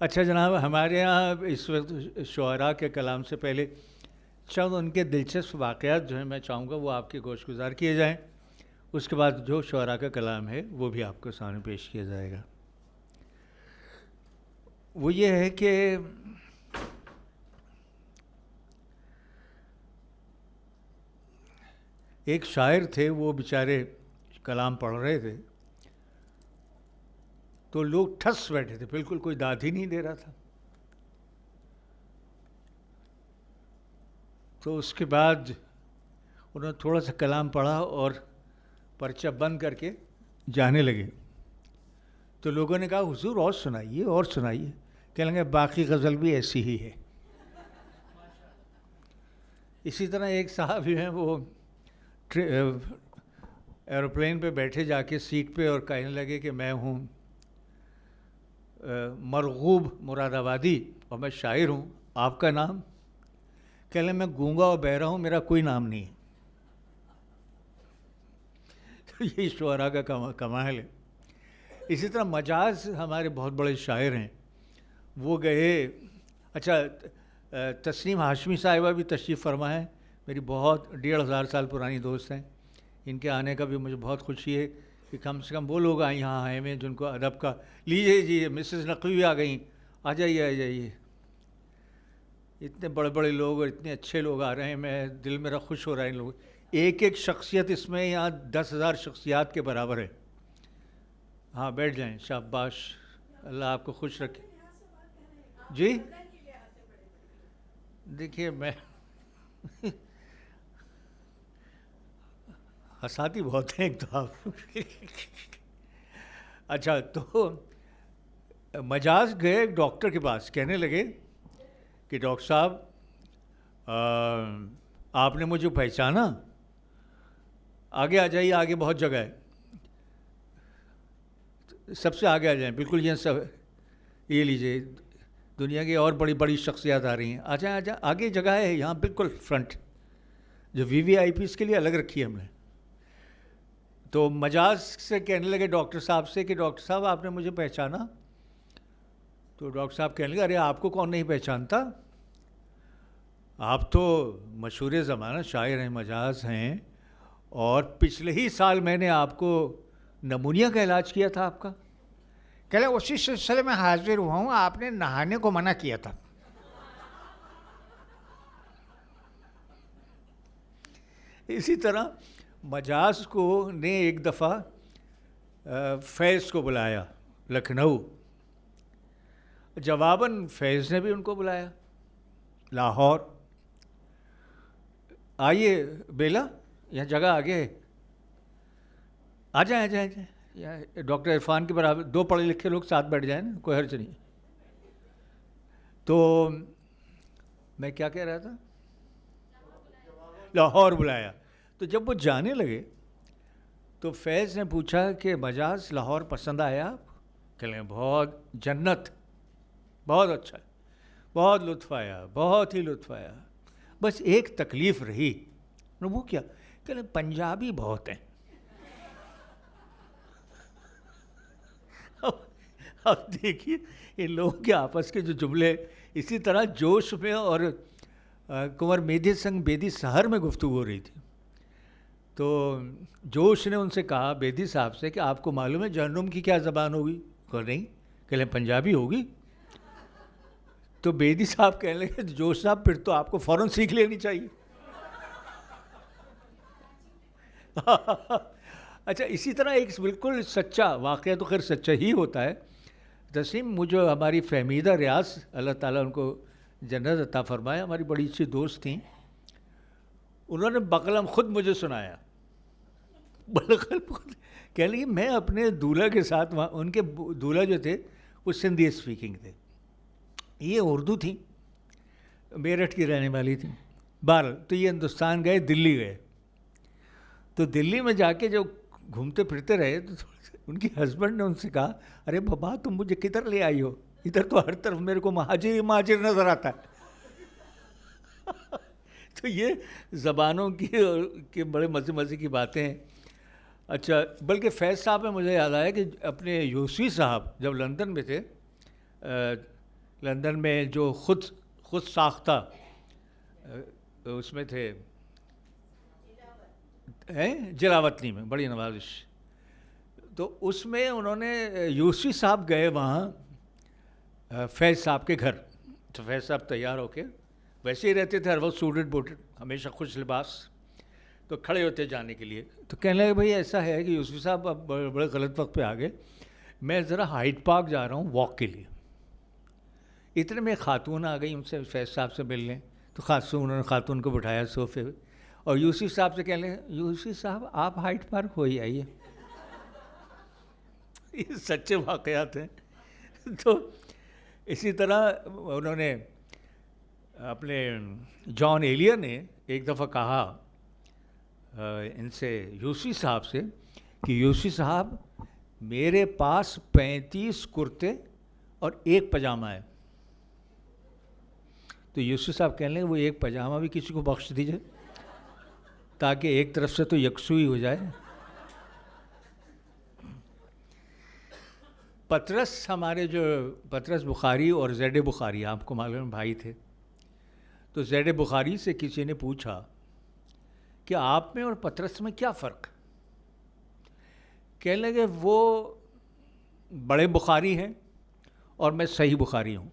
اچھا جناب، ہمارے یہاں اس وقت شعراء کے کلام سے پہلے چند ان کے دلچسپ واقعات جو ہیں میں چاہوں گا وہ آپ کے گوش گزار کیے جائیں. اس کے بعد جو شعراء کا کلام ہے وہ بھی آپ کو سامنے پیش کیا جائے گا. وہ یہ ہے کہ ایک شاعر تھے، وہ بیچارے کلام پڑھ رہے تھے تو لوگ ٹھس بیٹھے تھے، بالکل کوئی داد ہی نہیں دے رہا تھا. تو اس کے بعد انہوں نے تھوڑا سا کلام پڑھا اور پرچہ بند کر کے جانے لگے. تو لوگوں نے کہا حضور اور سنائیے اور سنائیے. کہنے لگے باقی غزل بھی ایسی ہی ہے. اسی طرح ایک صاحب جو ہیں وہ ایروپلین پہ بیٹھے جا کے سیٹ پہ اور کہنے لگے کہ میں ہوں مرغوب مراد آبادی اور میں شاعر ہوں، آپ کا نام؟ کہنے لگے میں گونگا اور بہرا ہوں، میرا کوئی نام نہیں. تو یہ شعراء کا کمال ہے. اسی طرح مجاز ہمارے بہت بڑے شاعر ہیں، وہ گئے. اچھا، تسنیم ہاشمی صاحبہ بھی تشریف فرما ہے، میری بہت 1500 سال پرانی دوست ہیں. ان کے آنے کا بھی مجھے بہت خوشی ہے کہ کم سے کم وہ لوگ یہاں آئے ہوئے جن کو ادب کا. لیجیے جی، مسز نقوی آ گئیں، آ جائیے آ جائیے. اتنے بڑے بڑے لوگ اور اتنے اچھے لوگ آ رہے ہیں، میں دل میرا خوش ہو رہا ہے. ان لوگ ایک ایک شخصیت اس میں یہاں 10,000 شخصیات کے برابر ہے. ہاں بیٹھ جائیں، شاباش، اللہ آپ کو خوش رکھے. جی دیکھیے، میں ہساتی بہت ہیں ایک تو آپ. اچھا، تو مجاز گئے ایک ڈاکٹر کے پاس، کہنے لگے کہ ڈاکٹر صاحب آپ نے مجھے پہچانا؟ آگے آ جائیے، آگے بہت جگہ ہے، سب سے آگے آ جائیں. بالکل یہ سب یہ لیجیے، دنیا کی اور بڑی بڑی شخصیات آ رہی ہیں، آ جائیں آ جائیں، آگے جگہ ہے یہاں بالکل فرنٹ، جو وی وی آئی پیز کے لیے الگ رکھی ہے ہم نے. تو مجاز سے کہنے لگے ڈاکٹر صاحب سے کہ ڈاکٹر صاحب آپ نے مجھے پہچانا؟ تو ڈاکٹر صاحب کہنے لگے ارے آپ کو کون نہیں پہچانتا، آپ تو مشہور زمانہ شاعر ہیں، مجاز ہیں، اور پچھلے ہی سال میں نے آپ کو نمونیا کا علاج کیا تھا آپ کا. کہہ لیں اسی سلسلے میں حاضر ہوا ہوں، آپ نے نہانے کو منع کیا تھا. اسی طرح مجاز کو نے ایک دفعہ فیض کو بلایا لکھنؤ، جواباً فیض نے بھی ان کو بلایا لاہور. آئیے بیلا، یہاں جگہ آگے ہے، آ جائیں آ جائیں. ڈاکٹر عرفان کے برابر 2 پڑھے لکھے لوگ ساتھ بیٹھ جائیں نا، کوئی حرج نہیں. تو میں کیا کہہ رہا تھا؟ لاہور بلایا. تو جب وہ جانے لگے تو فیض نے پوچھا کہ مجاز لاہور پسند آیا آپ؟ کہ لیں بہت جنت، بہت اچھا، بہت لطف آیا، بہت ہی لطف آیا. بس ایک تکلیف رہی. وہ کیا؟ کہ لیں پنجابی بہت ہیں. اب دیکھیے ان لوگوں کے آپس کے جو جملے، اسی طرح جوش میں اور کنور میدھی سنگ بیدی سحر میں گفتگو ہو رہی تھی. تو جوش نے ان سے کہا بیدی صاحب سے کہ آپ کو معلوم ہے جہنم کی کیا زبان ہوگی؟ کہ نہیں. کہ لیں پنجابی ہوگی. تو بیدی صاحب کہنے لگے جوش صاحب پھر تو آپ کو فوراً سیکھ لینی چاہیے. اچھا، اسی طرح ایک بالکل سچا واقعہ، تو خیر سچا ہی ہوتا ہے. تسلیم مجھے ہماری فہمیدہ ریاض، اللہ تعالیٰ ان کو جنت عطا فرمائے، ہماری بڑی اچھی دوست تھیں. انہوں نے بقلم خود مجھے سنایا، بقلم خود. کہہ لیں میں اپنے دولہا کے ساتھ وہاں، ان کے دولہا جو تھے وہ سندھی اسپیکنگ تھے، یہ اردو تھیں، میرٹھ کی رہنے والی تھیں. بہرحال تو یہ ہندوستان گئے، دلی گئے. تو دلی میں جا کے جو گھومتے پھرتے رہے تو ان کی ہسبینڈ نے ان سے کہا ارے بابا تم مجھے کدھر لے آئی ہو, ادھر تو ہر طرف میرے کو مہاجر مہاجر نظر آتا ہے. تو یہ زبانوں کی بڑے مزے کی باتیں ہیں. اچھا, بلکہ فیض صاحب میں مجھے یاد آیا کہ اپنے یوسفی صاحب جب لندن میں تھے, لندن میں جو خود ساختہ اس میں تھے جلاوطنی میں, بڑی نوازش, تو اس میں انہوں نے یوسفی صاحب گئے وہاں فیض صاحب کے گھر. تو فیض صاحب تیار ہو کے ویسے ہی رہتے تھے ہر وقت سوٹڈ بوٹڈ, ہمیشہ خوش لباس, تو کھڑے ہوتے جانے کے لیے. تو کہنے لگے بھائی ایسا ہے کہ یوسفی صاحب اب بڑے غلط وقت پہ آ گئے, میں ذرا ہائیڈ پارک جا رہا ہوں واک کے لیے. اتنے میں خاتون آ گئی ان سے فیض صاحب سے ملنے, تو انہوں نے خاتون کو بٹھایا صوفے پہ, اور یوسفی صاحب سے کہنے لگے یوسفی صاحب آپ ہائیڈ پارک ہو ہی آئیے. یہ سچے واقعات ہیں. تو اسی طرح انہوں نے اپنے جان ایلیئر نے ایک دفعہ کہا ان سے یوسفی صاحب سے کہ یوسفی صاحب میرے پاس 35 کرتے اور ایک پاجامہ ہے. تو یوسفی صاحب کہنے لگے وہ ایک پاجامہ بھی کسی کو بخش دیجیے تاکہ ایک طرف سے تو یکسوئی ہو جائے. پطرس ہمارے جو پطرس بخاری اور زید بخاری آپ کو معلوم بھائی تھے. تو زید بخاری سے کسی نے پوچھا کہ آپ میں اور پطرس میں کیا فرق؟ کہنے لگے وہ بڑے بخاری ہیں اور میں صحیح بخاری ہوں.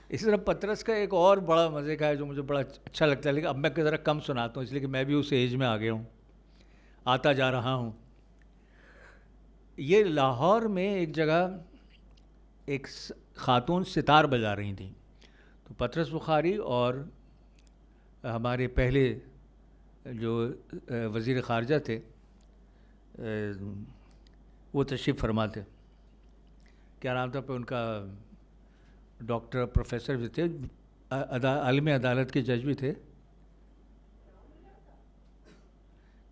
اسی طرح پطرس کا ایک اور بڑا مزے کا ہے جو مجھے بڑا اچھا لگتا ہے, لیکن اب میں ذرا کم سناتا ہوں اس لیے کہ میں بھی اس ایج میں آ گیا ہوں, آتا جا رہا ہوں. یہ لاہور میں ایک جگہ ایک خاتون ستار بجا رہی تھیں, تو پطرس بخاری اور ہمارے پہلے جو وزیر خارجہ تھے وہ تشریف فرما تھے, کیا نام تھا پہ ان کا, ڈاکٹر پروفیسر بھی تھے, عالم عدالت کے جج بھی تھے.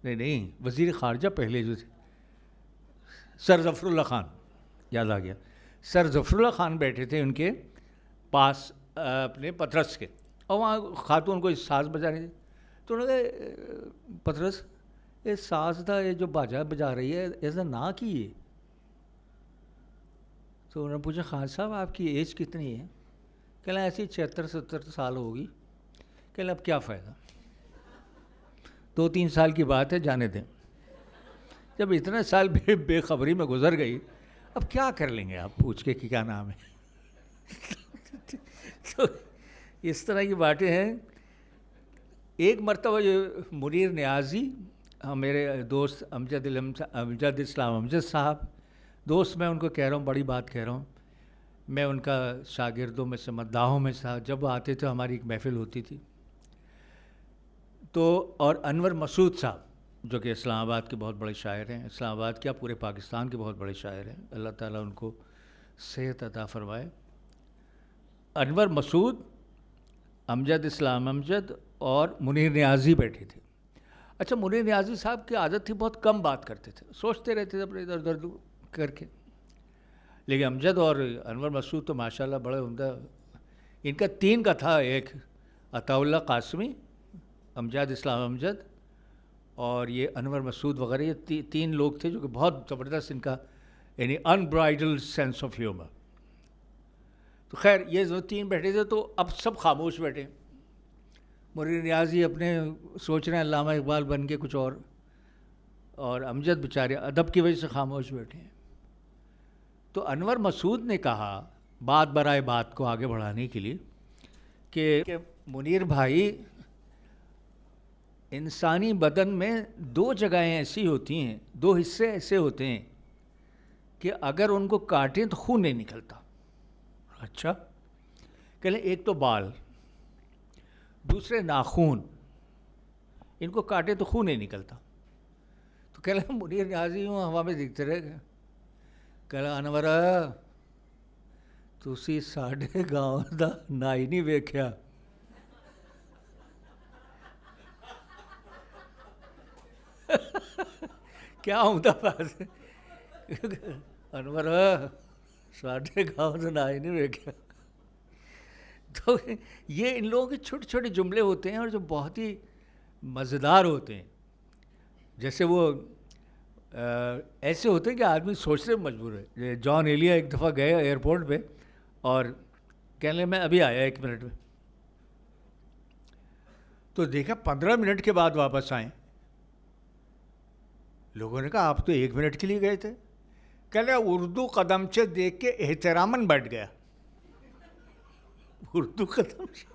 نہیں وزیر خارجہ پہلے جو تھے سر ظفر اللہ خان, یاد آ گیا, سر ظفر اللہ خان بیٹھے تھے ان کے پاس اپنے پطرس کے, اور وہاں خاتون کو ساز بجا رہی تھی. تو انہوں نے پطرس یہ ساز تھا, یہ جو باجا بجا رہی ہے ایسا نہ کیے. تو انہوں نے پوچھا خان صاحب آپ کی ایج کتنی ہے؟ کہنا ایسی 76-77 سال ہوگی. کہنا اب کیا فائدہ, 2-3 سال کی بات ہے, جانے دیں. جب اتنے سال بے خبری میں گزر گئی, اب کیا کر لیں گے آپ پوچھ کے کہ کیا نام ہے. تو اس طرح کی باتیں ہیں. ایک مرتبہ جو منیر نیازی, میرے دوست امجد اسلام امجد صاحب, دوست میں ان کو کہہ رہا ہوں, بڑی بات کہہ رہا ہوں, میں ان کا شاگردوں میں سے مداحوں میں سے, جب وہ آتے تھے ہماری ایک محفل ہوتی تھی. تو اور انور مسعود صاحب جو کہ اسلام آباد کے بہت بڑے شاعر ہیں, اسلام آباد کیا پورے پاکستان کے بہت بڑے شاعر ہیں, اللہ تعالیٰ ان کو صحت عطا فرمائے. انور مسعود, امجد اسلام امجد اور منیر نیازی بیٹھے تھے. اچھا, منیر نیازی صاحب کی عادت تھی بہت کم بات کرتے تھے, سوچتے رہتے تھے اپنے ادھر ادھر کر کے, لیکن امجد اور انور مسعود تو ماشاءاللہ بڑے عمدہ. ان کا 3 کا تھا, ایک عطا اللہ قاسمی, امجد اسلام امجد اور یہ انور مسعود وغیرہ, یہ 3 لوگ تھے جو کہ بہت زبردست, ان کا یعنی انبرائڈل سینس آف ہیومر. تو خیر یہ جو 3 بیٹھے تھے تو اب سب خاموش بیٹھے. منیر نیازی اپنے سوچ رہے ہیں علامہ اقبال بن کے کچھ اور امجد بیچارے ادب کی وجہ سے خاموش بیٹھے ہیں. تو انور مسعود نے کہا بات برائے بات کو آگے بڑھانے کے لیے کہ منیر بھائی, انسانی بدن میں 2 جگہیں ایسی ہوتی ہیں, 2 حصے ایسے ہوتے ہیں کہ اگر ان کو کاٹیں تو خون نہیں نکلتا. اچھا, کہ لیں ایک تو بال, دوسرے ناخون, ان کو کاٹے تو خون نہیں نکلتا. تو کہہ لیں منیر نیازی ہوں ہوا میں دکھتے رہے گا. کہہ لیں انور تسی ساڈے گاؤں دا نائی نہیں ویکھیا. کیا عمدہ بات ہے. انور ساڈے گاؤں تو نہ ہی نہیں ویکھیا. تو یہ ان لوگوں کے چھوٹے چھوٹے جملے ہوتے ہیں اور جو بہت ہی مزیدار ہوتے ہیں. جیسے وہ ایسے ہوتے ہیں کہ آدمی سوچنے میں مجبور ہے. جان ایلیا ایک دفعہ گئے ایئرپورٹ پہ اور کہنے لگے میں ابھی آیا 1 منٹ میں. تو دیکھا 15 منٹ کے بعد واپس آئیں. لوگوں نے کہا آپ تو 1 منٹ کے لیے گئے تھے. کہنے اردو قدمچے دیکھ کے احتراماً بیٹھ گیا. اردو قدمچے.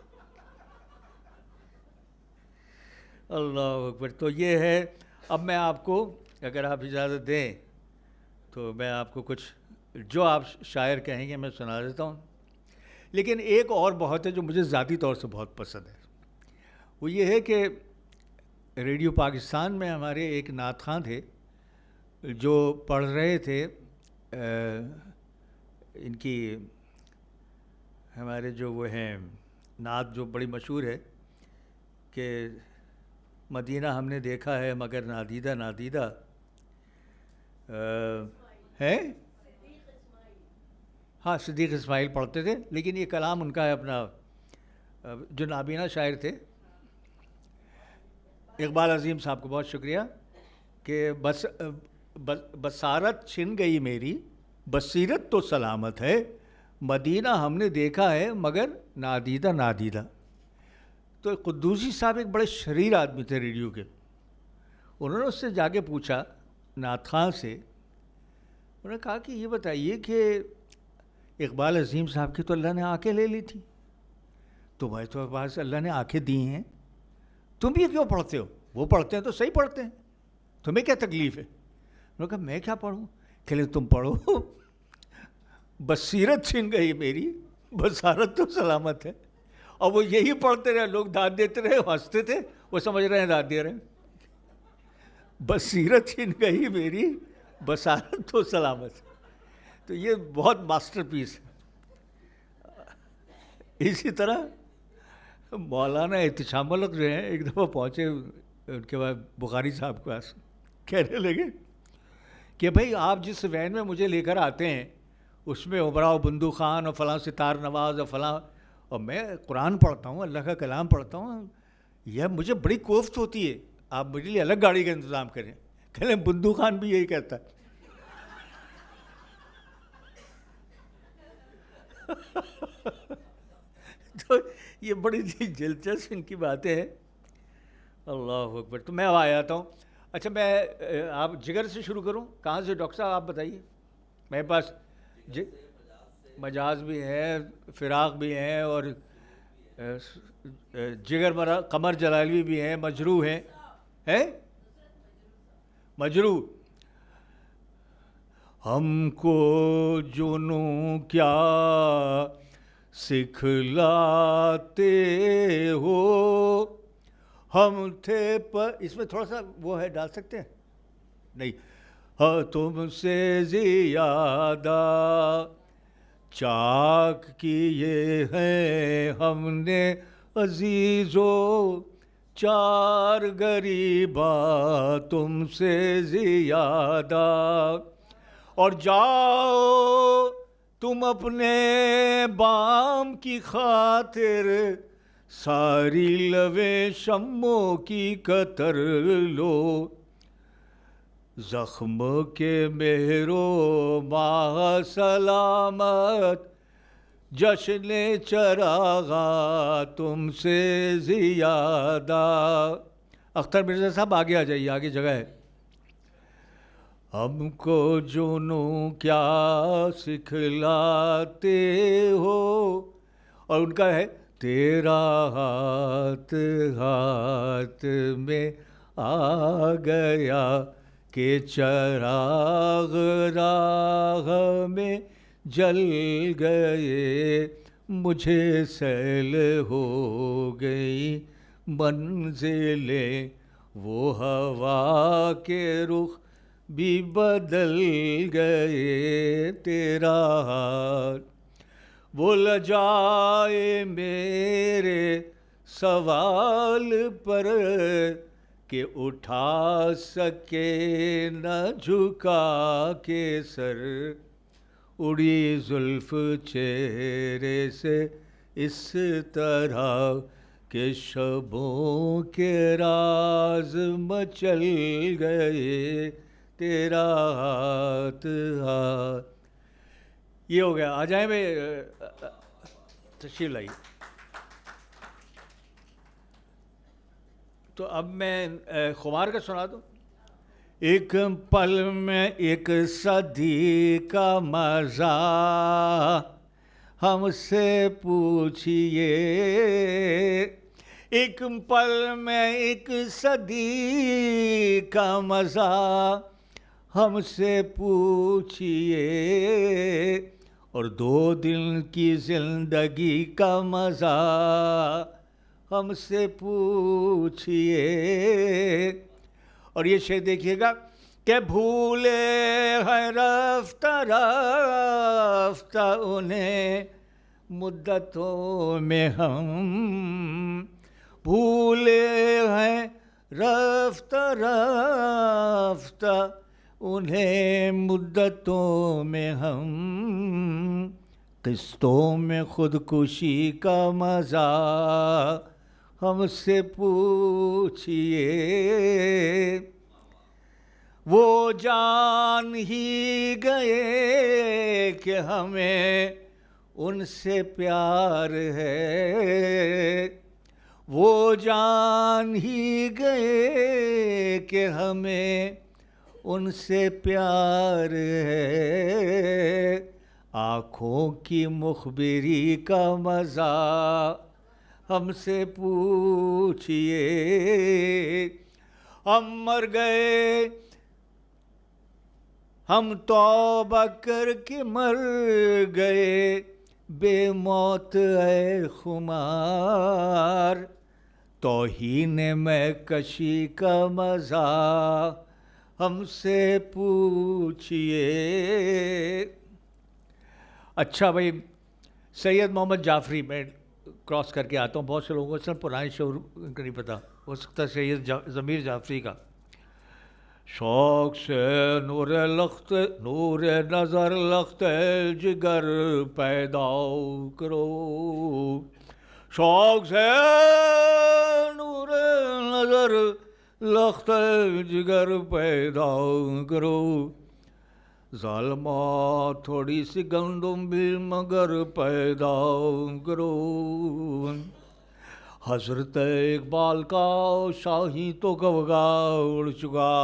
اللہ اکبر. تو یہ ہے. اب میں آپ کو اگر آپ اجازت دیں تو میں آپ کو کچھ جو آپ شاعر کہیں گے میں سنا دیتا ہوں. لیکن ایک اور بہت ہے جو مجھے ذاتی طور سے بہت پسند ہے. وہ یہ ہے کہ ریڈیو پاکستان میں ہمارے ایک نعت خواں تھے جو پڑھ رہے تھے ان کی ہمارے جو وہ ہیں نعت جو بڑی مشہور ہے کہ مدینہ ہم نے دیکھا ہے مگر نادیدہ نادیدہ ہے. ہاں صدیق اسماعیل پڑھتے تھے لیکن یہ کلام ان کا ہے اپنا جو نابینا شاعر تھے اقبال عظیم صاحب کو بہت شکریہ کہ بصارت چھن گئی میری بصیرت تو سلامت ہے مدینہ ہم نے دیکھا ہے مگر نادیدہ نادیدہ. تو قدوسی صاحب ایک بڑے شریر آدمی تھے ریڈیو کے. انہوں نے اس سے جا کے پوچھا نعت خواں سے. انہوں نے کہا کہ یہ بتائیے کہ اقبال عظیم صاحب کی تو اللہ نے آنکھیں لے لی تھی, تمہیں تو پاس اللہ نے آنکھیں دی ہیں, تم یہ کیوں پڑھتے ہو؟ وہ پڑھتے ہیں تو صحیح پڑھتے ہیں, تمہیں کیا تکلیف ہے؟ انہوں نے کہا میں کیا پڑھوں؟ کہ لے تم پڑھو بصیرت چھن گئی میری بصارت تو سلامت ہے. اور وہ یہی پڑھتے رہے, لوگ داد دیتے رہے, ہنستے تھے, وہ سمجھ رہے ہیں داد دے رہے ہیں. بصیرت چھن گئی میری بصارت تو سلامت. تو یہ بہت ماسٹر پیس ہے. اسی طرح مولانا احتشام الحق جو ہیں ایک دفعہ پہنچے ان کے بعد بخاری صاحب کے پاس, کہنے لگے کہ بھائی آپ جس وین میں مجھے لے کر آتے ہیں اس میں عمراء و بندو خان اور فلاں ستار نواز اور فلاں, اور میں قرآن پڑھتا ہوں, اللہ کا کلام پڑھتا ہوں, یہ مجھے بڑی کوفت ہوتی ہے, آپ میرے لیے الگ گاڑی کا انتظام کریں. کہنے بندو خان بھی یہی کہتا ہے. تو یہ بڑی دلچسپ ان کی باتیں ہیں. اللہ اکبر. تو میں اب آ جاتا ہوں. اچھا میں آپ جگر سے شروع کروں؟ کہاں سے ڈاکٹر صاحب آپ بتائیے. میرے پاس مجاز بھی ہے, فراق بھی ہیں, اور جگر مرا قمر جلالی بھی ہیں, مجروح ہیں مجروح. ہم کو جنوں کیا سکھلاتے ہو, ہم تھے پر اس میں تھوڑا سا وہ ہے, ڈال سکتے ہیں نہیں. ہاں تم سے زیادہ چاک کیے ہیں ہم نے عزیزو, چار غریباں تم سے زیادہ. اور جاؤ تم اپنے بام کی خاطر ساری لویں شموں کی قطر لو, زخم کے مہرو ماہ سلامت جشن چراغاں تم سے زیادہ. اختر مرزا صاحب آگے آ جائیے, آگے جگہ ہے. ہم کو جنوں کیا سکھلاتے ہو, اور ان کا ہے تیرا ہاتھ ہاتھ میں آ گیا کہ چراغ راہ میں جل گئے, مجھے سیل ہو گئی منزلیں, وہ ہوا کے رخ بھی بدل گئے, تیرا ہاتھ وہ لجائے میرے سوال پر کہ اٹھا سکے نہ جھکا کے سر، اڑی زلف چہرے سے اس طرح کہ شبوں کے راز مچل گئے تیرا ہاتھ ہاتھ. یہ ہو گیا. آ جائیں بھائی، تشریف لائیے. تو اب میں خمار کا سنا دوں. ایک پل میں ایک صدی کا مزہ ہم سے پوچھئے، ایک پل میں ایک صدی کا مزہ ہم سے پوچھئے، اور 2 دن کی زندگی کا مزہ ہم سے پوچھئے. اور یہ شعر دیکھیے گا کہ بھولے ہیں رفتہ رفتہ انہیں مدتوں میں ہم، بھولے ہیں رفتہ رفتہ انہیں مدتوں میں ہم، قسطوں میں خودکشی کا مزہ ہم سے پوچھئے. وہ جان ہی گئے کہ ہمیں ان سے پیار ہے، وہ جان ہی گئے کہ ہمیں ان سے پیار ہے، آنکھوں کی مخبری کا مزہ ہم سے پوچھئے. ہم مر گئے، ہم توبہ کر کے مر گئے، بے موت اے خمار، توہین میں کشی کا مزہ ہم سے پوچھئے. اچھا بھائی، سید محمد جعفری، میں کراس کر کے آتا ہوں. بہت سے لوگوں کو اصل پرانے شعر کا نہیں پتہ، ہو سکتا ہے سید ضمیر جعفری کا. شوق سے نور لخت، نور نظر لخت جگر پیدا کرو، شوق سے نور نظر لخت جگر پیدا کرو، ظالمہ تھوڑی سی گندم بھی مگر پیدا کرو. حضرت اقبال کا شاہی تو گوگا اڑ چکا،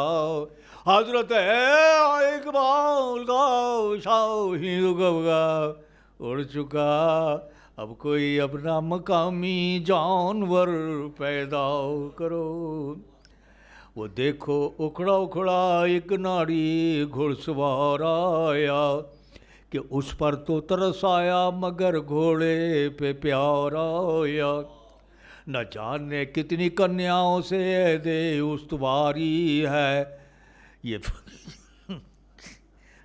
حضرت اقبال کا شاہی تو گوگا اڑ چکا، اب کوئی اپنا مقامی جانور پیدا کرو. وہ دیکھو اکھڑا اکھڑا ایک ناڑی گھڑ سوار آیا، کہ اس پر تو ترس آیا مگر گھوڑے پہ پیار آیا، نہ جانے کتنی کنیاؤں سے دے استواری ہے یہ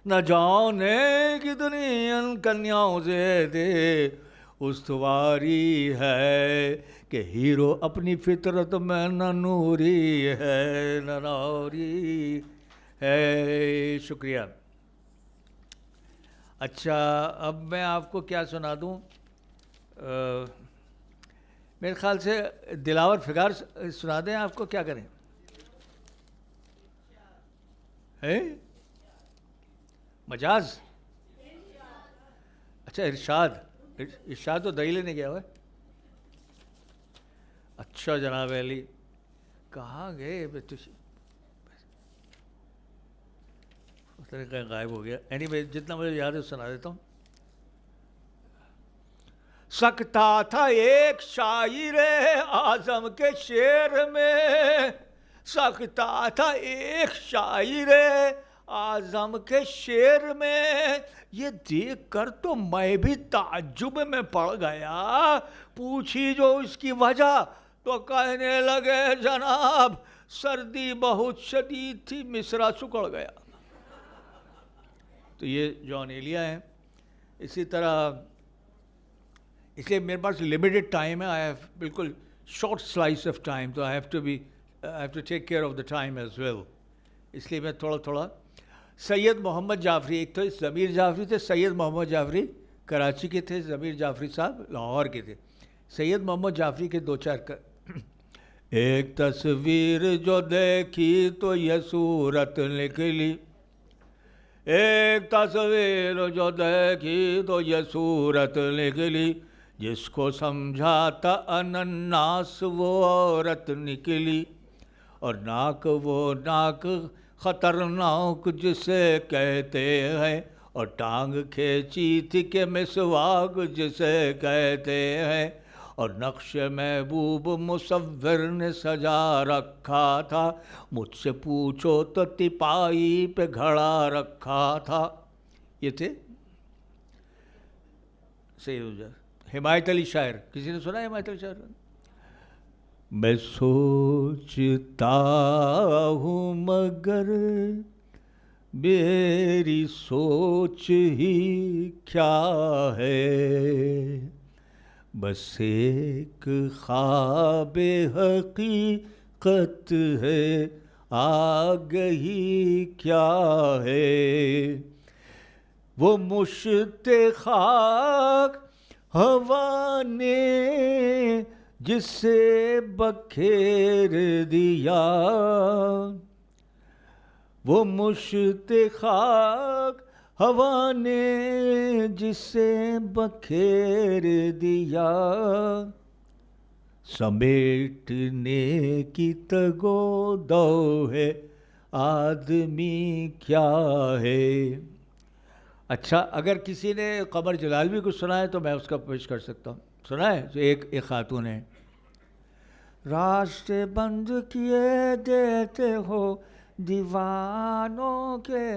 نہ جانے کتنی ان کنیاؤں سے دے استواری ہے، کہ ہیرو اپنی فطرت میں نہ نوری ہے نہ نوری ہے. شکریہ. اچھا، اب میں آپ کو کیا سنا دوں. میرے خیال سے دلاور فگار سنا دیں آپ کو، کیا کریں؟ مجاز؟ اچھا، ارشاد. ارشاد تو دہی لینے گیا ہوا ہے. اچھا جناب علی، کہاں گئے؟ کہیں غائب ہو گیا. اینی وے، جتنا مجھے یاد ہے سنا دیتا ہوں. سکتا تھا ایک شاعر اعظم کے شعر میں، سکتا تھا ایک شاعر اعظم کے شعر میں، یہ دیکھ کر تو میں بھی تعجب میں پڑ گیا. پوچھی جو اس کی وجہ تو کہنے لگے جناب سردی بہت شدید تھی، مصرع سکڑ گیا. تو یہ جان ایلیا ہیں. اسی طرح، اس لیے میرے پاس لمیٹڈ ٹائم ہے، آئی ہیو بالکل شارٹ سلائس آف ٹائم، تو I have to be I have to take care of the time as well. اس لیے میں تھوڑا سید محمد جعفری، ایک تو ضمیر جعفری تھے، سید محمد جعفری کراچی کے تھے، ضمیر جعفری صاحب لاہور کے تھے. سید محمد جعفری کے دو چار ایک تصویر جو دیکھی تو یہ صورت نکلی، ایک تصویر جو دیکھی تو یہ صورت نکلی، جس کو سمجھاتا انناس وہ عورت نکلی، اور ناک وہ ناک خطرناک جسے کہتے ہیں، اور ٹانگ کھینچی تھی کہ مسواک جسے کہتے ہیں، اور نقش محبوب مصور نے سجا رکھا تھا، مجھ سے پوچھو تو تپائی پہ گھڑا رکھا تھا. یہ تھے سید حمایت علی شاعر. کسی نے سنا ہے حمایت علی شاعر؟ میں سوچتا ہوں مگر میری سوچ ہی کیا ہے، بس ایک خواب حقیقت ہے آ گئی کیا ہے، وہ مشت خاک ہوا نے جسے بکھیر دیا، وہ مشت خاک ہوا نے جسے بکھیر دیا، سمیٹنے کی تگو دو ہے آدمی کیا ہے. اچھا، اگر کسی نے قمر جلالوی کو سنا ہے تو میں اس کا پیش کر سکتا ہوں. سنا ہے؟ جو ایک خاتون ہے. راستے بند کیے دیتے ہو دیوانوں کے،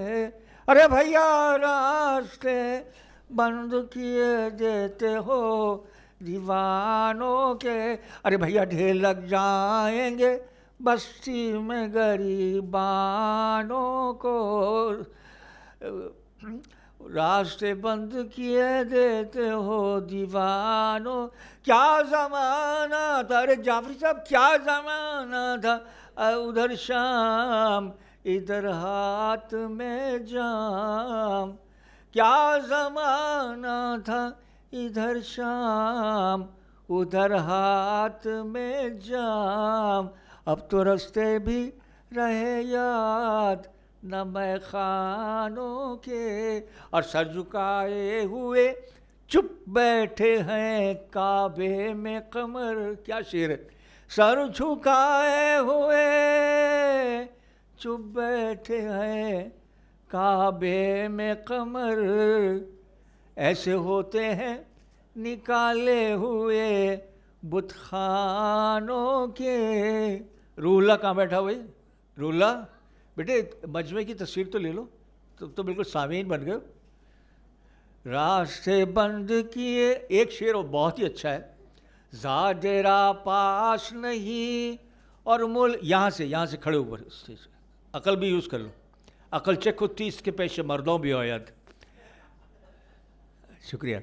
ارے بھیا راستے بند کیے دیتے ہو دیوانوں کے، ارے بھیا ڈھیر لگ جائیں گے بستی میں غریبانوں کو، راستے بند کیے دیتے ہو دیوانوں. کیا زمانہ تھا، ارے جعفری صاحب کیا زمانہ تھا، ادھر شام ادھر ہاتھ میں جام، کیا زمانہ تھا ادھر شام ادھر ہاتھ میں جام، اب تو رستے بھی رہے یاد نہ میں خانوں کے، اور سر جھکائے ہوئے چپ بیٹھے ہیں کعبے میں قمر. کیا شعر ہے، سر جھکائے ہوئے چپ بیٹھے ہیں کعبے میں قمر، ایسے ہوتے ہیں نکالے ہوئے بت خانوں کے. روح اللہ کہاں بیٹھا ہوئے؟ روح اللہ بیٹے مجمع کی تصویر تو لے لو، تم تو بالکل سامعین بن گئے. راستے بند کیے، ایک شعر وہ بہت ہی اچھا ہے، زاجرا پاس نہیں اور یہاں سے کھڑے اوپر اسٹیج، عقل بھی یوز کر لو، عقل چکھو 30 کے پیش مردوں بھی ہو یاد. شکریہ.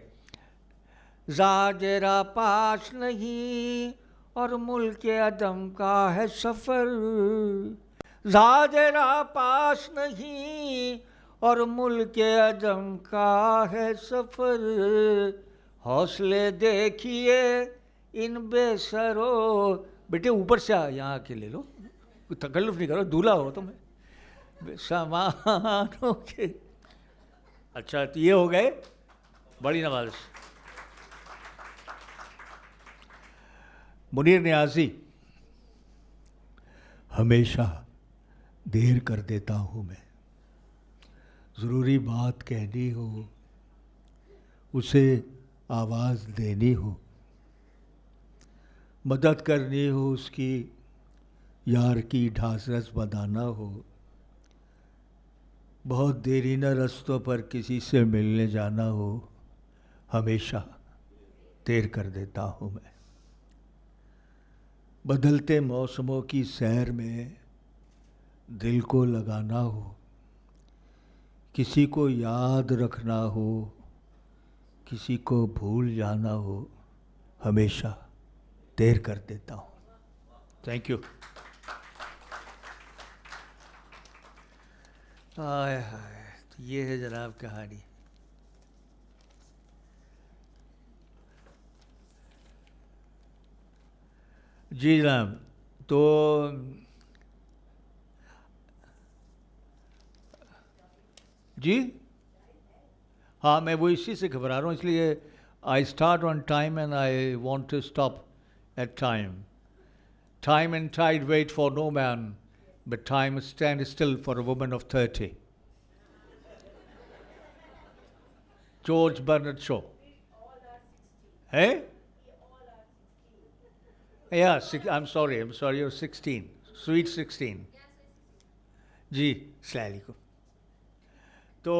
زاجرا پاس نہیں اور ملک عدم کا ہے سفر، زاجرا پاس نہیں اور ملک عدم کا ہے سفر، حوصلے دیکھیے ان بے سرو. بیٹے اوپر سے یہاں آ کے لے لو، کوئی تکلف نہیں کرو، دولہا ہو تم سامانوں کے. اچھا تو یہ ہو گئے، بڑی نوازش. منیر نیازی. ہمیشہ دیر کر دیتا ہوں میں، ضروری بات کہنی ہو اسے آواز دینی ہو، مدد کرنی ہو اس کی، یار کی ڈھارس بندانا ہو، بہت دیرینہ رستوں پر کسی سے ملنے جانا ہو، ہمیشہ دیر کر دیتا ہوں میں. بدلتے موسموں کی سیر میں دل کو لگانا ہو، کسی کو یاد رکھنا ہو، کسی کو بھول جانا ہو، ہمیشہ دیر کر دیتا ہوں. Thank you. ہائے ہائے، تو یہ ہے جناب کہانی. جی جناب. تو جی ہاں، میں وہ اسی سے گھبرا رہا ہوں، اس لیے I start on time and I want to stop at time. Time and tide wait for no man but time stand still for a woman of 30. George Bernard Shaw ہے. Yeah, I'm sorry, you're 16, sweet 16. جی السلام علیکم. تو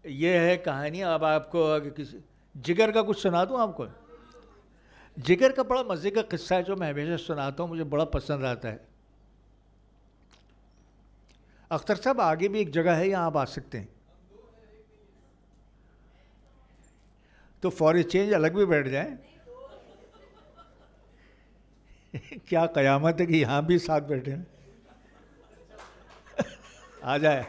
یہ ہے کہانی. اب آپ کو اگر کسی جگر کا کچھ سنا دوں آپ کو. جگر کا بڑا مزے کا قصہ ہے جو میں ہمیشہ سناتا ہوں، مجھے بڑا پسند آتا ہے. اختر صاحب آگے بھی ایک جگہ ہے، یہاں آپ آ سکتے ہیں. تو فور چینج الگ بھی بیٹھ جائیں. کیا قیامت ہے کہ یہاں بھی ساتھ بیٹھے ہیں. آ جائے.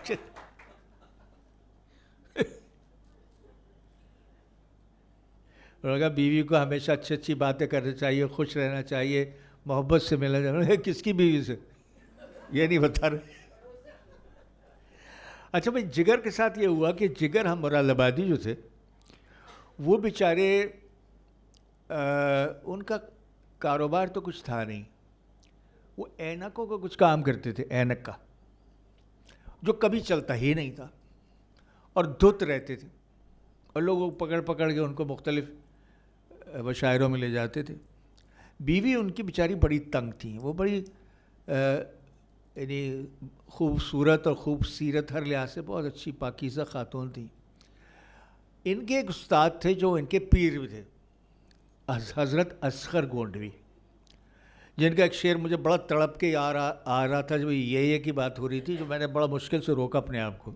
لگا بیوی کو ہمیشہ اچھی اچھی باتیں کرنی چاہیے، خوش رہنا چاہیے، محبت سے ملنا چاہیے. کس کی بیوی سے یہ نہیں بتا رہے. اچھا بھائی، جگر کے ساتھ یہ ہوا کہ جگر ہم مراد آبادی جو تھے وہ بیچارے ان کا کاروبار تو کچھ تھا نہیں. وہ اینکوں کا کچھ کام کرتے تھے، اینک کا، جو کبھی چلتا ہی نہیں تھا اور دھت رہتے تھے، اور لوگ پکڑ پکڑ کے ان کو مختلف مشاعروں میں لے جاتے تھے. بیوی ان کی بیچاری بڑی تنگ تھیں. وہ بڑی یعنی خوبصورت اور خوب سیرت ہر لحاظ سے بہت اچھی پاکیزہ خاتون تھیں. ان کے ایک استاد تھے جو ان کے پیر بھی تھے، حضرت اصغر گونڈوی، جن کا ایک شعر مجھے بڑا تڑپ کے آ رہا تھا. جو یہ کی بات ہو رہی تھی، جو میں نے بڑا مشکل سے روکا اپنے آپ کو.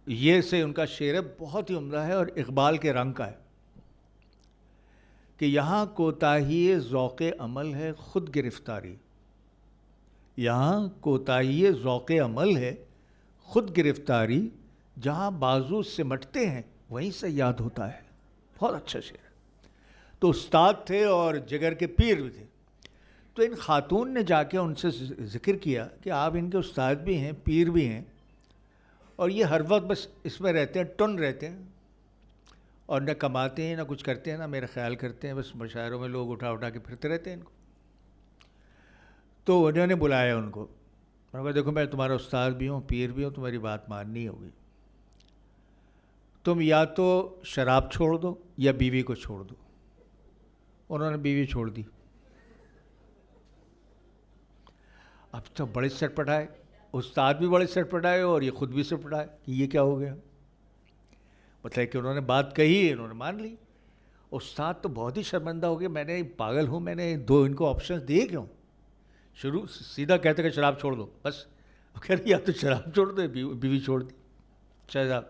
یہ سے ان کا شعر ہے، بہت ہی عمدہ ہے اور اقبال کے رنگ کا ہے کہ یہاں کوتاہی ذوق عمل ہے خود گرفتاری. یہاں کوتاہی ذوق عمل ہے خود گرفتاری، جہاں بازو سمٹتے ہیں وہیں سے یاد ہوتا ہے. بہت اچھا شعر ہے. تو استاد تھے اور جگر کے پیر بھی تھے. تو ان خاتون نے جا کے ان سے ذکر کیا کہ آپ ان کے استاد بھی ہیں، پیر بھی ہیں، اور یہ ہر وقت بس اس میں رہتے ہیں، ٹن رہتے ہیں، اور نہ کماتے ہیں نہ کچھ کرتے ہیں نہ میرا خیال کرتے ہیں، بس مشاعروں میں لوگ اٹھا اٹھا کے پھرتے رہتے ہیں ان کو. تو انہوں نے بلایا ان کو. انہوں نے کہا دیکھو میں تمہارا استاد بھی ہوں، پیر بھی ہوں، تمہاری بات ماننی ہوگی. تم یا تو شراب چھوڑ دو یا بیوی کو چھوڑ دو. انہوں نے بیوی چھوڑ دی. اب تو بڑے سٹ پٹائے، استاد بھی بڑے سٹ پٹائے اور یہ خود بھی سٹ پٹائے کہ یہ کیا ہو گیا. مطلب کہ انہوں نے بات کہی، انہوں نے مان لی. استاد تو بہت ہی شرمندہ ہو گیا، میں نے پاگل ہوں، میں نے دو ان کو آپشنز دیے کیوں. شروع سیدھا کہتے کہ شراب چھوڑ دو بس. کہہ رہی یا تو شراب چھوڑ دو، بیوی چھوڑ دی. صاحب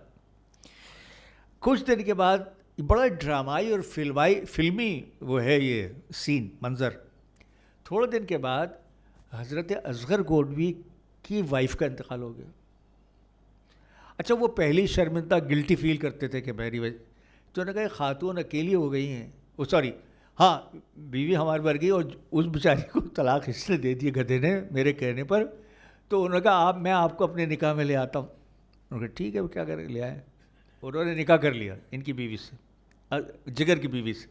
کچھ دن کے بعد بڑا ڈرامائی اور فلمی وہ ہے یہ سین منظر. تھوڑے دن کے بعد حضرت اصغر گونڈوی کی وائف کا انتقال ہو گیا. اچھا وہ پہلی شرمندہ گلٹی فیل کرتے تھے کہ میری وجہ، تو انہوں نے کہا خاتون اکیلی ہو گئی ہیں. سوری ہاں بیوی ہمارے بھر گئی اور اس بیچاری کو طلاق اس نے دے دی گدھے نے میرے کہنے پر. تو انہوں نے کہا میں آپ کو اپنے نکاح میں لے آتا ہوں. انہوں نے کہا ٹھیک ہے وہ کیا کریں لے آئے. انہوں نے نکاح کر لیا ان کی بیوی سے، جگر کی بیوی سے.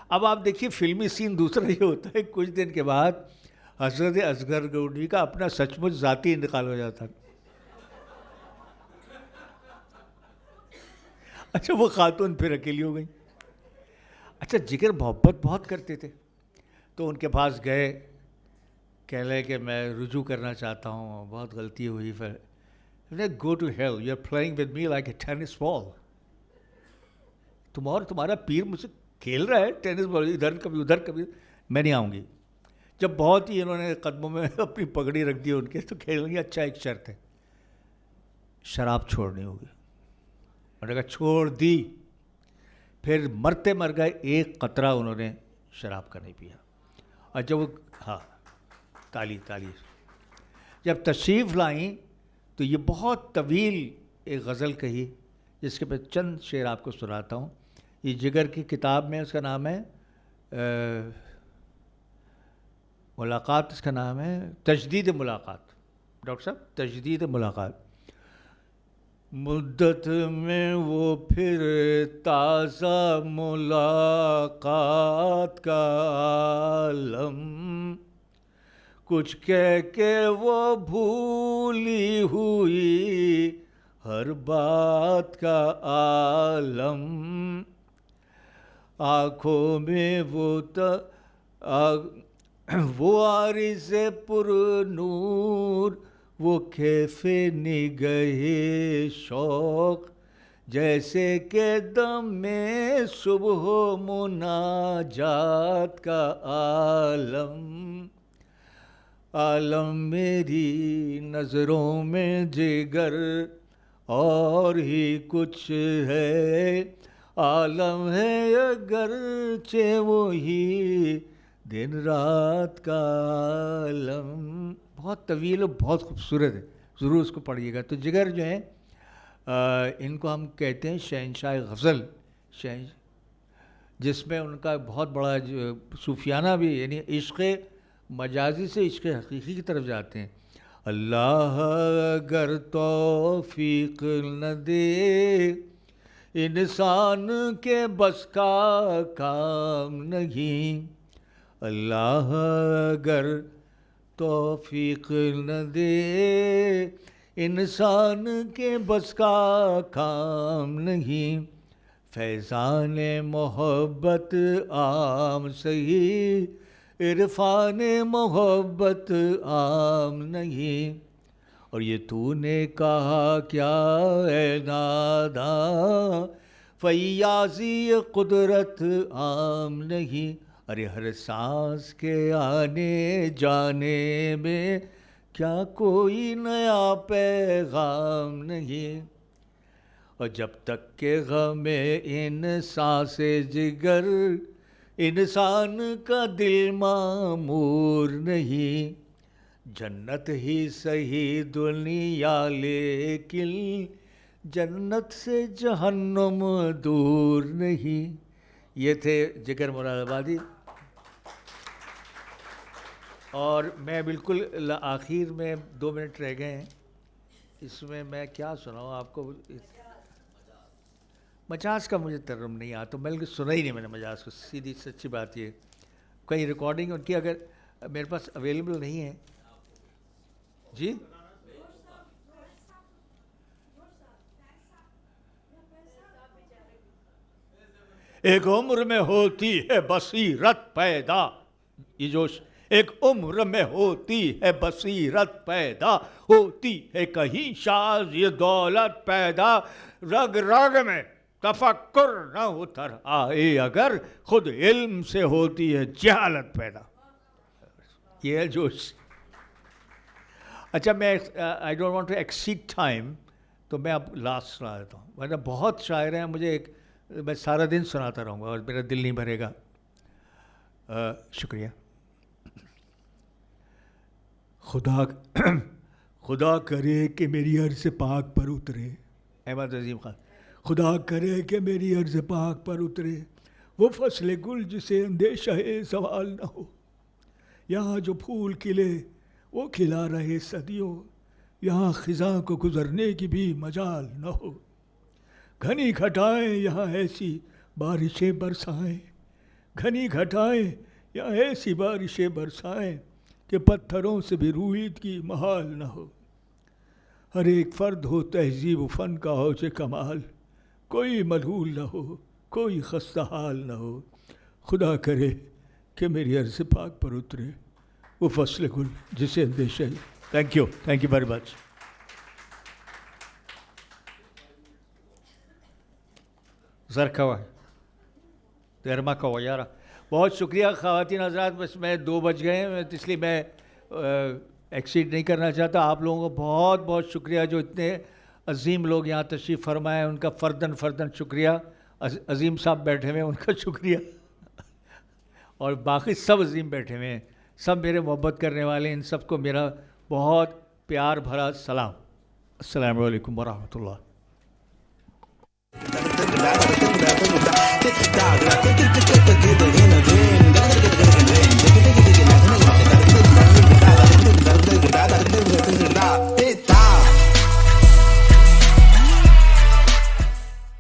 اب آپ دیکھیے فلمی سین دوسرا یہ ہوتا ہے، کچھ دن کے بعد حضرت اصغر گونڈوی کا اپنا سچ مچ ذاتی انتقال ہو جاتا. اچھا وہ خاتون پھر اکیلی ہو گئی. اچھا جگر محبت بہت کرتے تھے، تو ان کے پاس گئے، کہہ لے کہ میں رجوع کرنا چاہتا ہوں، بہت غلطی ہوئی. پھر go to hell, you are playing with me like a tennis ball. تمہارا پیر مجھ سے کھیل رہا ہے ٹینس بال، ادھر کبھی ادھر کبھی، میں نہیں آؤں گی. جب بہت ہی انہوں نے قدموں میں اپنی پگڑی رکھ دی ان کے، تو کھیل گی. اچھا ایک شرط ہے، شراب چھوڑنی ہوگی. انہوں نے کہا چھوڑ دی. پھر مرتے مر گئے، ایک قطرہ انہوں نے شراب کا نہیں پیا. اور جب وہ ہاں تالی جب تشریف لائیں تو یہ بہت طویل ایک غزل کہی، جس کے پہ چند شعر آپ کو سناتا ہوں. یہ جگر کی کتاب میں اس کا نام ہے ملاقات، اس کا نام ہے تجدید ملاقات. ڈاکٹر صاحب، تجدید ملاقات. مدت میں وہ پھر تازہ ملاقات کا عالم، کچھ کہہ کے وہ بھولی ہوئی ہر بات کا عالم. آنکھوں میں وہ عارض پر نور، وہ کیف نگہ شوق، جیسے کہ دم میں صبح و مناجات کا عالم. عالم میری نظروں میں جگر اور ہی کچھ ہے، عالم ہے اگرچہ وہی دن رات کا عالم. بہت طویل اور بہت خوبصورت ہے، ضرور اس کو پڑھیے گا. تو جگر جو ہیں ان کو ہم کہتے ہیں شہنشاہ غزل، جس میں ان کا بہت بڑا جو صوفیانہ بھی، یعنی عشق مجازی سے عشق حقیقی کی طرف جاتے ہیں. اللہ اگر توفیق نہ دے، انسان کے بس کا کام نہیں. اللہ اگر توفیق نہ دے، انسان کے بس کا کام نہیں. فیضان محبت عام سہی، عرفان محبت عام نہیں. اور یہ تو نے کہا کیا اے ناداں، فیاضی قدرت عام نہیں. ارے ہر سانس کے آنے جانے میں کیا کوئی نیا پیغام نہیں. اور جب تک کہ غم انسان سے جگر، انسان کا دل معمور نہیں. جنت ہی صحیح دنیا لیکن جنت سے جہنم دور نہیں. یہ تھے جگر مراد آبادی. اور میں بالکل آخر میں 2 منٹ رہ گئے ہیں، اس میں میں کیا سناؤں آپ کو. مجاز کا مجھے ترجمہ نہیں آتا، بلکہ سنا ہی نہیں میں نے مجاز کو، سیدھی سچی بات یہ. کہیں ریکارڈنگ ان کی اگر میرے پاس اویلیبل نہیں ہے. جی ایک عمر میں ہوتی ہے بصیرت پیدا، یہ جوش. ایک عمر میں ہوتی ہے بصیرت پیدا، ہوتی ہے کہیں شاذ یہ دولت پیدا. رگ رگ میں تفکر نہ اتر آئے اگر، خود علم سے ہوتی ہے جہالت پیدا. یہ ہے جوش. اچھا میں I don't want to exceed time, تو میں اب لاسٹ سنا دیتا ہوں، ورنہ بہت شاعر ہیں مجھے میں سارا دن سناتا رہوں گا اور میرا دل نہیں بھرے گا. شکریہ. خدا کرے کہ میری عرض پاک پر اترے، احمد عظیم خان. خدا کرے کہ میری عرض پاک پر اترے وہ فصل گل جسے اندیشہ زوال نہ ہو. یہاں جو پھول کھلے وہ کھلا رہے صدیوں، یہاں خزاں کو گزرنے کی بھی مجال نہ ہو. گھنی گھٹائیں یہاں ایسی بارشیں برسائیں، گھنی گھٹائیں یہاں ایسی بارشیں برسائیں کہ پتھروں سے بھی روئید کی محال نہ ہو. ہر ایک فرد ہو تہذیب و فن کا اوج کمال، کوئی ملہول نہ ہو، کوئی خستہ حال نہ ہو. خدا کرے کہ میری عرض پاک پر اترے وہ فصل گل جسے اندیشہ. Thank you very much. زرکھوا دیرما کا یارہ. بہت شکریہ خواتین حضرات. بس میں 2 بج گئے ہیں، اس لیے میں ایکسیڈ نہیں کرنا چاہتا. آپ لوگوں کو بہت بہت شکریہ جو اتنے عظیم لوگ یہاں تشریف فرمائے، ان کا فرداً شکریہ. عظیم صاحب بیٹھے ہوئے ہیں، ان کا شکریہ. اور باقی سب عظیم بیٹھے ہوئے ہیں، سب میرے محبت کرنے والے ہیں. ان سب کو میرا بہت پیار بھرا سلام. السلام علیکم ورحمۃ اللہ.